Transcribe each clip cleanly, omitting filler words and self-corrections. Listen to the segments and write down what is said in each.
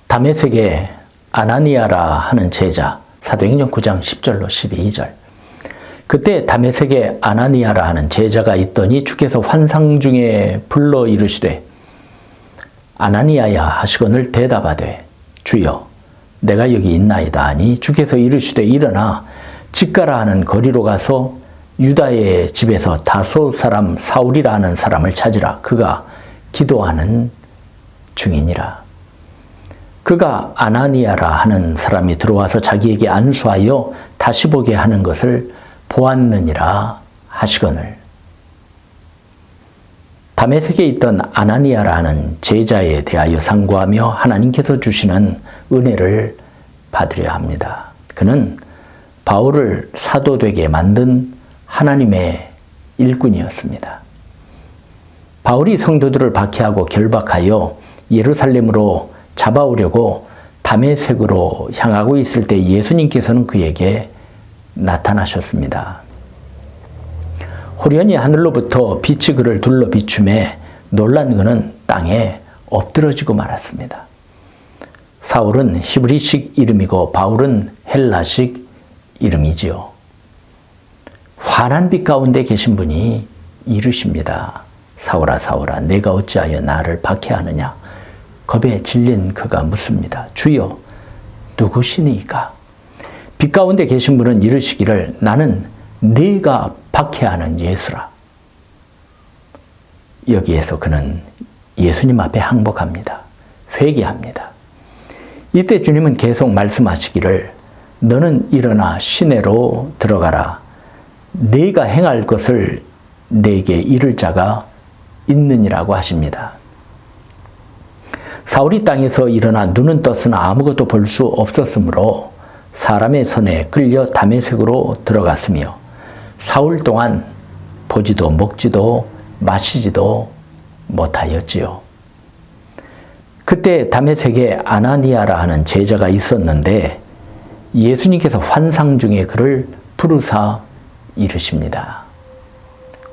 다메섹에 아나니아라 하는 제자, 사도행전 9장 10절로 12절. 그때 다메섹에 아나니아라 하는 제자가 있더니 주께서 환상 중에 불러 이르시되 아나니아야 하시거늘 대답하되 주여 내가 여기 있나이다 하니 주께서 이르시되 일어나 직가라 하는 거리로 가서 유다의 집에서 다소 사람 사울이라 하는 사람을 찾으라. 그가 기도하는 중이니라. 그가 아나니아라 하는 사람이 들어와서 자기에게 안수하여 다시 보게 하는 것을 보았느니라 하시거늘. 다메섹에 있던 아나니아라 하는 제자에 대하여 상고하며 하나님께서 주시는 은혜를 받으려 합니다. 그는 바울을 사도되게 만든 하나님의 일꾼이었습니다. 바울이 성도들을 박해하고 결박하여 예루살렘으로 잡아오려고 다메섹으로 향하고 있을 때 예수님께서는 그에게 나타나셨습니다. 호련히 하늘로부터 빛이 그를 둘러 비추매 놀란 그는 땅에 엎드러지고 말았습니다. 사울은 히브리식 이름이고 바울은 헬라식 이름이지요. 환한 빛 가운데 계신 분이 이르십니다. 사울아 사울아 내가 어찌하여 나를 박해하느냐. 겁에 질린 그가 묻습니다. 주여 누구시니까? 빛 가운데 계신 분은 이르시기를 나는 네가 박해하는 예수라. 여기에서 그는 예수님 앞에 항복합니다. 회개합니다. 이때 주님은 계속 말씀하시기를 너는 일어나 시내로 들어가라. 네가 행할 것을 네게 이를 자가 있느니라고 하십니다. 사울이 땅에서 일어나 눈은 떴으나 아무것도 볼 수 없었으므로 사람의 손에 끌려 다메섹으로 들어갔으며 사흘 동안 보지도 먹지도 마시지도 못하였지요. 그때 다메섹에 아나니아라 하는 제자가 있었는데 예수님께서 환상 중에 그를 부르사 이르십니다.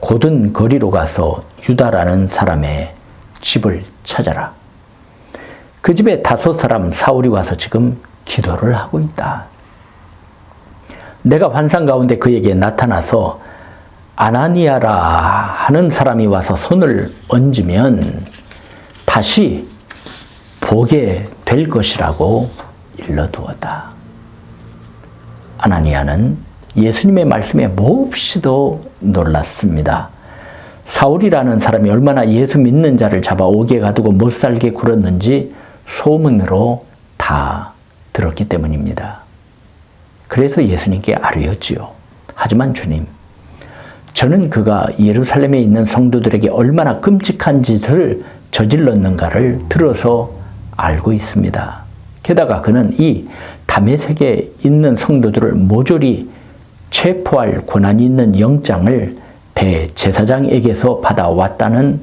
곧은 거리로 가서 유다라는 사람의 집을 찾아라. 그 집에 다소 사람 사울이 와서 지금 기도를 하고 있다. 내가 환상 가운데 그에게 나타나서 아나니아라 하는 사람이 와서 손을 얹으면 다시 보게 될 것이라고 일러두었다. 아나니아는 예수님의 말씀에 몹시도 놀랐습니다. 사울이라는 사람이 얼마나 예수 믿는 자를 잡아 옥에 가두고 못살게 굴었는지 소문으로 다 들었기 때문입니다. 그래서 예수님께 아뢰었지요. 하지만 주님, 저는 그가 예루살렘에 있는 성도들에게 얼마나 끔찍한 짓을 저질렀는가를 들어서 알고 있습니다. 게다가 그는 이 다메섹에 있는 성도들을 모조리 체포할 권한이 있는 영장을 대제사장에게서 받아왔다는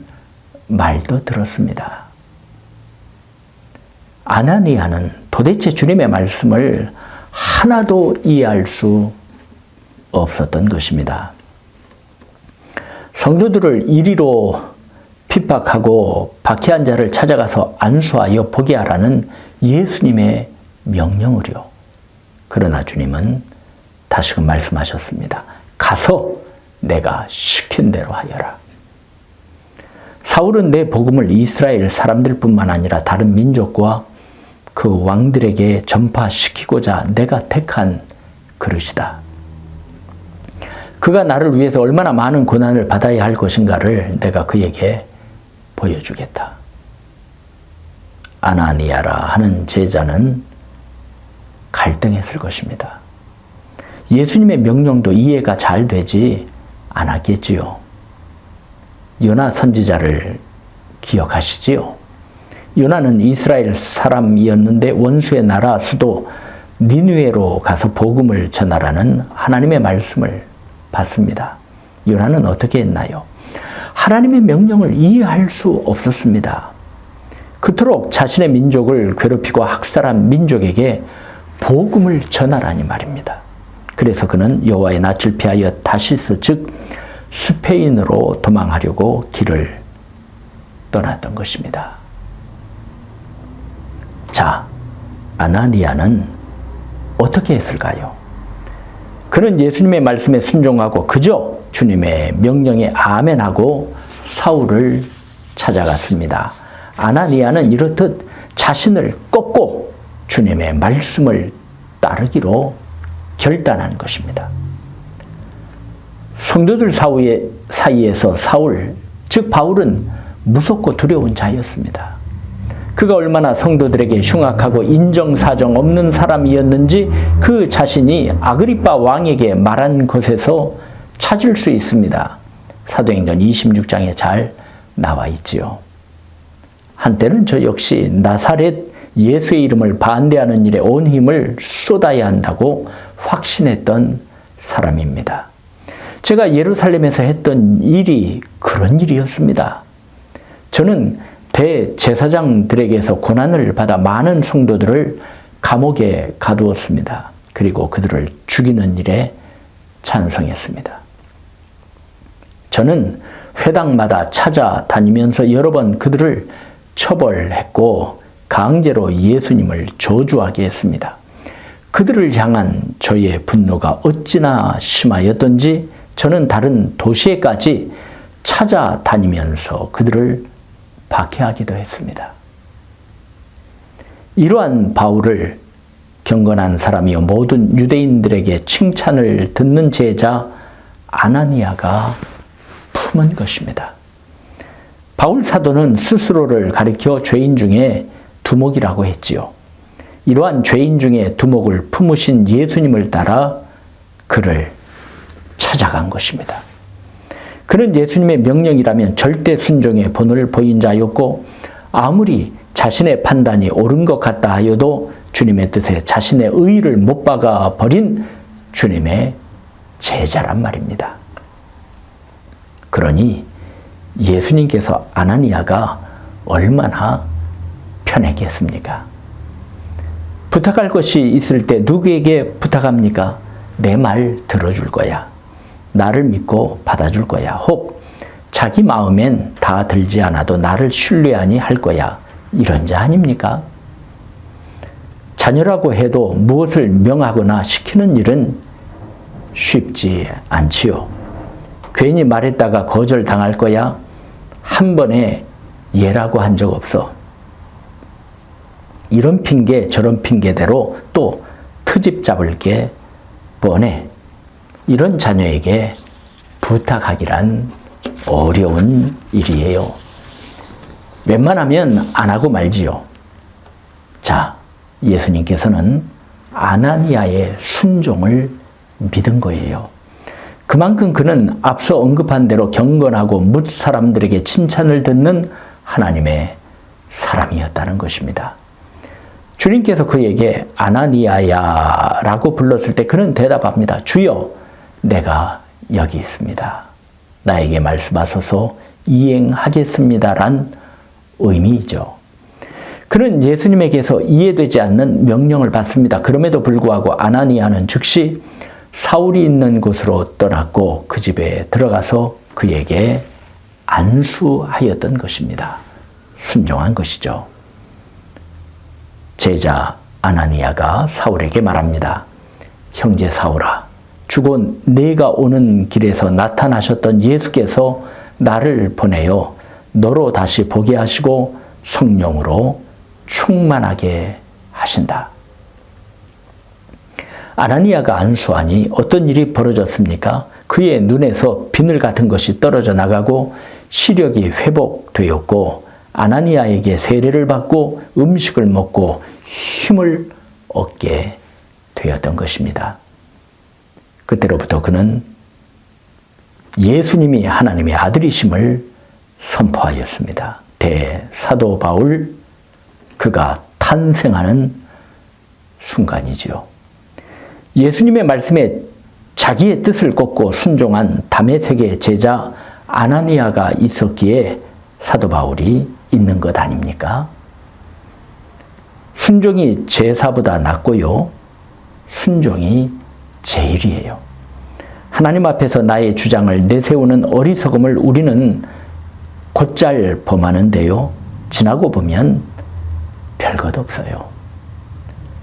말도 들었습니다. 아나니아는 도대체 주님의 말씀을 하나도 이해할 수 없었던 것입니다. 성도들을 이리로 핍박하고 박해한 자를 찾아가서 안수하여 보게 하라는 예수님의 명령을요. 그러나 주님은 다시금 말씀하셨습니다. 가서 내가 시킨 대로 하여라. 사울은 내 복음을 이스라엘 사람들뿐만 아니라 다른 민족과 그 왕들에게 전파시키고자 내가 택한 그릇이다. 그가 나를 위해서 얼마나 많은 고난을 받아야 할 것인가를 내가 그에게 보여주겠다. 아나니아라 하는 제자는 갈등했을 것입니다. 예수님의 명령도 이해가 잘 되지 않았겠지요. 요나 선지자를 기억하시지요? 요나는 이스라엘 사람이었는데 원수의 나라 수도 니느웨로 가서 복음을 전하라는 하나님의 말씀을 받습니다. 요나는 어떻게 했나요? 하나님의 명령을 이해할 수 없었습니다. 그토록 자신의 민족을 괴롭히고 학살한 민족에게 복음을 전하라니 말입니다. 그래서 그는 여호와의 낯을 피하여 다시스 즉 스페인으로 도망하려고 길을 떠났던 것입니다. 자, 아나니아는 어떻게 했을까요? 그는 예수님의 말씀에 순종하고 그저 주님의 명령에 아멘하고 사울을 찾아갔습니다. 아나니아는 이렇듯 자신을 꺾고 주님의 말씀을 따르기로 결단한 것입니다. 성도들 사이에서 사울, 즉 바울은 무섭고 두려운 자였습니다. 그가 얼마나 성도들에게 흉악하고 인정사정 없는 사람이었는지 그 자신이 아그리빠 왕에게 말한 것에서 찾을 수 있습니다. 사도행전 26장에 잘 나와 있지요. 한때는 저 역시 나사렛 예수의 이름을 반대하는 일에 온 힘을 쏟아야 한다고 확신했던 사람입니다. 제가 예루살렘에서 했던 일이 그런 일이었습니다. 저는 대제사장들에게서 고난을 받아 많은 성도들을 감옥에 가두었습니다. 그리고 그들을 죽이는 일에 찬성했습니다. 저는 회당마다 찾아다니면서 여러 번 그들을 처벌했고 강제로 예수님을 저주하게 했습니다. 그들을 향한 저의 분노가 어찌나 심하였던지 저는 다른 도시에까지 찾아다니면서 그들을 박해하기도 했습니다. 이러한 바울을 경건한 사람이요 모든 유대인들에게 칭찬을 듣는 제자 아나니아가 품은 것입니다. 바울 사도는 스스로를 가리켜 죄인 중에 두목이라고 했지요. 이러한 죄인 중에 두목을 품으신 예수님을 따라 그를 찾아간 것입니다. 그는 예수님의 명령이라면 절대 순종의 본을 보인 자였고 아무리 자신의 판단이 옳은 것 같다 하여도 주님의 뜻에 자신의 의의를 못 박아 버린 주님의 제자란 말입니다. 그러니 예수님께서 아나니아가 얼마나 편했겠습니까? 부탁할 것이 있을 때 누구에게 부탁합니까? 내 말 들어줄 거야. 나를 믿고 받아줄 거야. 혹 자기 마음엔 다 들지 않아도 나를 신뢰하니 할 거야. 이런 자 아닙니까? 자녀라고 해도 무엇을 명하거나 시키는 일은 쉽지 않지요. 괜히 말했다가 거절당할 거야. 한 번에 예라고 한 적 없어. 이런 핑계 저런 핑계대로 또 트집 잡을 게 뻔해. 이런 자녀에게 부탁하기란 어려운 일이에요. 웬만하면 안 하고 말지요. 자, 예수님께서는 아나니아의 순종을 믿은 거예요. 그만큼 그는 앞서 언급한 대로 경건하고 뭇 사람들에게 칭찬을 듣는 하나님의 사람이었다는 것입니다. 주님께서 그에게 아나니아야 라고 불렀을 때 그는 대답합니다. 주여, 내가 여기 있습니다. 나에게 말씀하소서 이행하겠습니다 란 의미이죠. 그는 예수님에게서 이해되지 않는 명령을 받습니다. 그럼에도 불구하고 아나니아는 즉시 사울이 있는 곳으로 떠났고 그 집에 들어가서 그에게 안수하였던 것입니다. 순종한 것이죠. 제자 아나니아가 사울에게 말합니다. 형제 사울아, 주곧 내가 오는 길에서 나타나셨던 예수께서 나를 보내어 너로 다시 보게 하시고 성령으로 충만하게 하신다. 아나니아가 안수하니 어떤 일이 벌어졌습니까? 그의 눈에서 비늘 같은 것이 떨어져 나가고 시력이 회복되었고 아나니아에게 세례를 받고 음식을 먹고 힘을 얻게 되었던 것입니다. 그때로부터 그는 예수님이 하나님의 아들이심을 선포하였습니다. 대사도 바울, 그가 탄생하는 순간이지요. 예수님의 말씀에 자기의 뜻을 꺾고 순종한 다메섹의 제자 아나니아가 있었기에 사도 바울이 있는 것 아닙니까? 순종이 제사보다 낫고요. 순종이 제일이에요. 하나님 앞에서 나의 주장을 내세우는 어리석음을 우리는 곧잘 범하는데요. 지나고 보면 별것 없어요.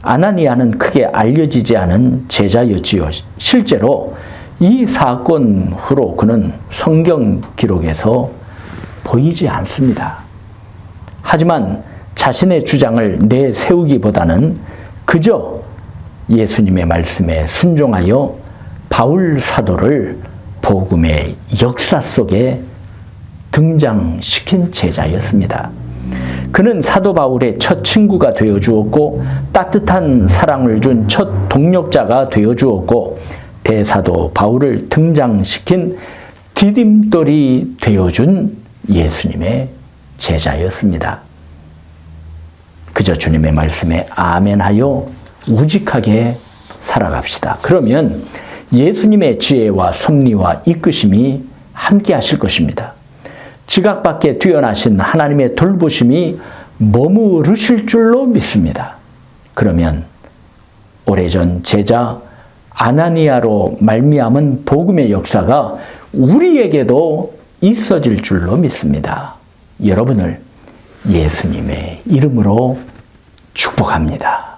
아나니아는 크게 알려지지 않은 제자였지요. 실제로 이 사건 후로 그는 성경 기록에서 보이지 않습니다. 하지만 자신의 주장을 내세우기보다는 그저 예수님의 말씀에 순종하여 바울 사도를 복음의 역사 속에 등장시킨 제자였습니다. 그는 사도 바울의 첫 친구가 되어 주었고 따뜻한 사랑을 준 첫 동력자가 되어 주었고 대사도 바울을 등장시킨 디딤돌이 되어 준 예수님의 제자였습니다. 그저 주님의 말씀에 아멘하여 우직하게 살아갑시다. 그러면 예수님의 지혜와 섭리와 이끄심이 함께 하실 것입니다. 지각 밖에 뛰어나신 하나님의 돌보심이 머무르실 줄로 믿습니다. 그러면 오래전 제자 아나니아로 말미암은 복음의 역사가 우리에게도 있어질 줄로 믿습니다. 여러분을 예수님의 이름으로 축복합니다.